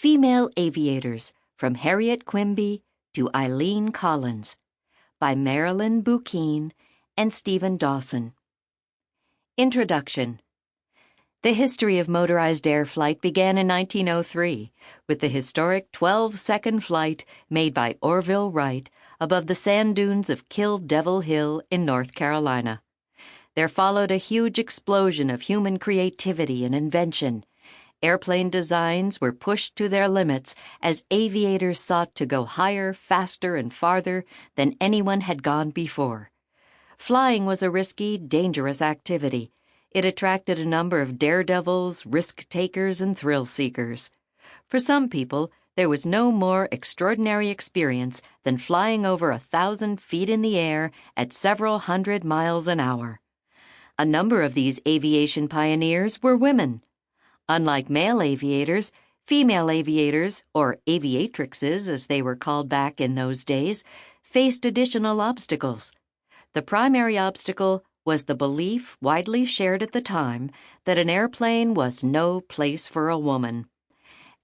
Female Aviators, from Harriet Quimby to Eileen Collins, by Marilyn Bousquin and Stephen Dawson. Introduction. The history of motorized air flight began in 1903 with the historic 12-second flight made by Orville Wright above the sand dunes of Kill Devil Hill in North Carolina. There followed a huge explosion of human creativity and invention. Airplane designs were pushed to their limits as aviators sought to go higher, faster, and farther than anyone had gone before. Flying was a risky, dangerous activity. It attracted a number of daredevils, risk-takers, and thrill-seekers. For some people, there was no more extraordinary experience than flying over 1,000 feet in the air at several hundred miles an hour. A number of these aviation pioneers were women. Unlike male aviators, female aviators, or aviatrixes as they were called back in those days, faced additional obstacles. The primary obstacle was the belief widely shared at the time that an airplane was no place for a woman.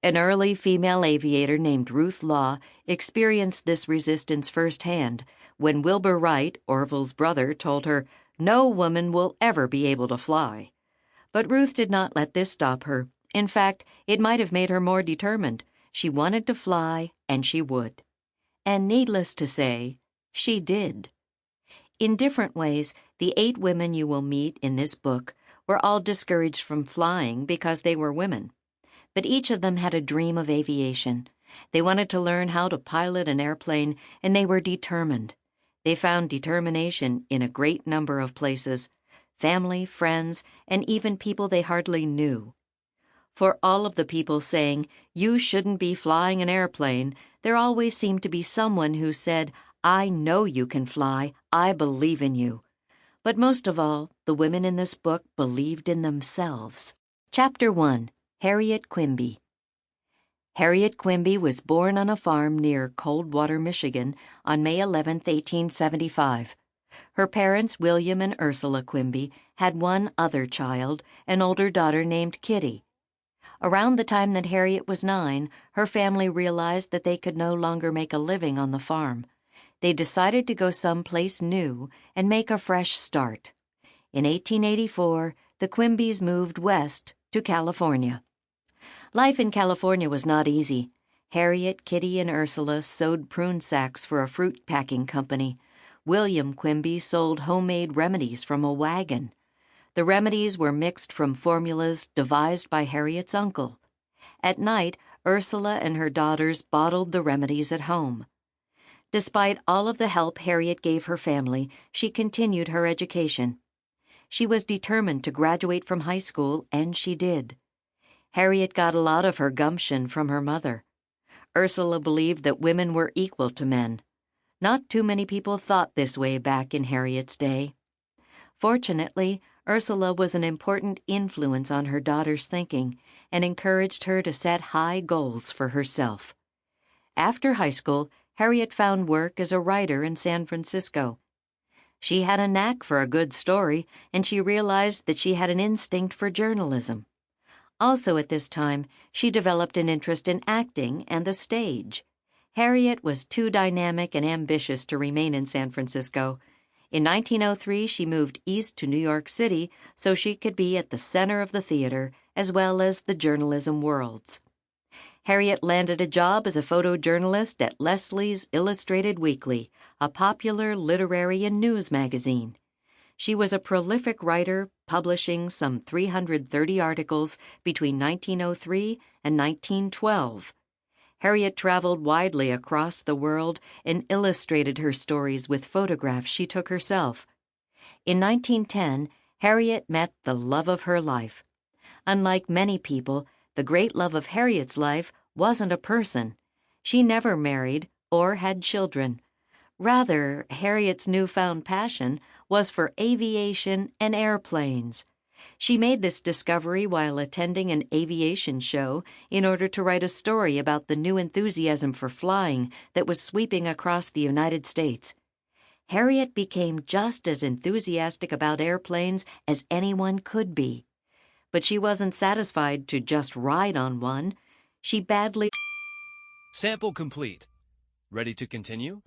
An early female aviator named Ruth Law experienced this resistance firsthand when Wilbur Wright, Orville's brother, told her, "No woman will ever be able to fly." But Ruth did not let this stop her. In fact, it might have made her more determined. She wanted to fly, and she would. And needless to say, she did. In different ways, the 8 women you will meet in this book were all discouraged from flying because they were women. But each of them had a dream of aviation. They wanted to learn how to pilot an airplane, and they were determined. They found determination in a great number of places: family, friends, and even people they hardly knew. For all of the people saying, "You shouldn't be flying an airplane," there always seemed to be someone who said, "I know you can fly. I believe in you." But most of all, the women in this book believed in themselves. Chapter 1. Harriet Quimby. Harriet Quimby was born on a farm near Coldwater, Michigan, on May 11, 1875. Her parents, William and Ursula Quimby, had one other child, an older daughter named Kitty. Around the time that Harriet was 9, her family realized that they could no longer make a living on the farm. They decided to go someplace new and make a fresh start. In 1884, the Quimbys moved west to California. Life in California was not easy. Harriet, Kitty, and Ursula sewed prune sacks for a fruit packing company. William Quimby sold homemade remedies from a wagon. The remedies were mixed from formulas devised by Harriet's uncle. At night, Ursula and her daughters bottled the remedies at home. Despite all of the help Harriet gave her family, she continued her education. She was determined to graduate from high school, and she did. Harriet got a lot of her gumption from her mother. Ursula believed that women were equal to men. Not too many people thought this way back in Harriet's day. Fortunately, Ursula was an important influence on her daughter's thinking and encouraged her to set high goals for herself. After high school, Harriet found work as a writer in San Francisco. She had a knack for a good story, and she realized that she had an instinct for journalism. Also at this time, she developed an interest in acting and the stage. Harriet was too dynamic and ambitious to remain in San Francisco. In 1903, she moved east to New York City so she could be at the center of the theater as well as the journalism worlds. Harriet landed a job as a photojournalist at Leslie's Illustrated Weekly, a popular literary and news magazine. She was a prolific writer, publishing some 330 articles between 1903 and 1912. Harriet traveled widely across the world and illustrated her stories with photographs she took herself. In 1910, Harriet met the love of her life. Unlike many people, the great love of Harriet's life wasn't a person. She never married or had children. Rather, Harriet's newfound passion was for aviation and airplanes. She made this discovery while attending an aviation show in order to write a story about the new enthusiasm for flying that was sweeping across the United States. Harriet became just as enthusiastic about airplanes as anyone could be. But she wasn't satisfied to just ride on one. She badly... Sample complete. Ready to continue?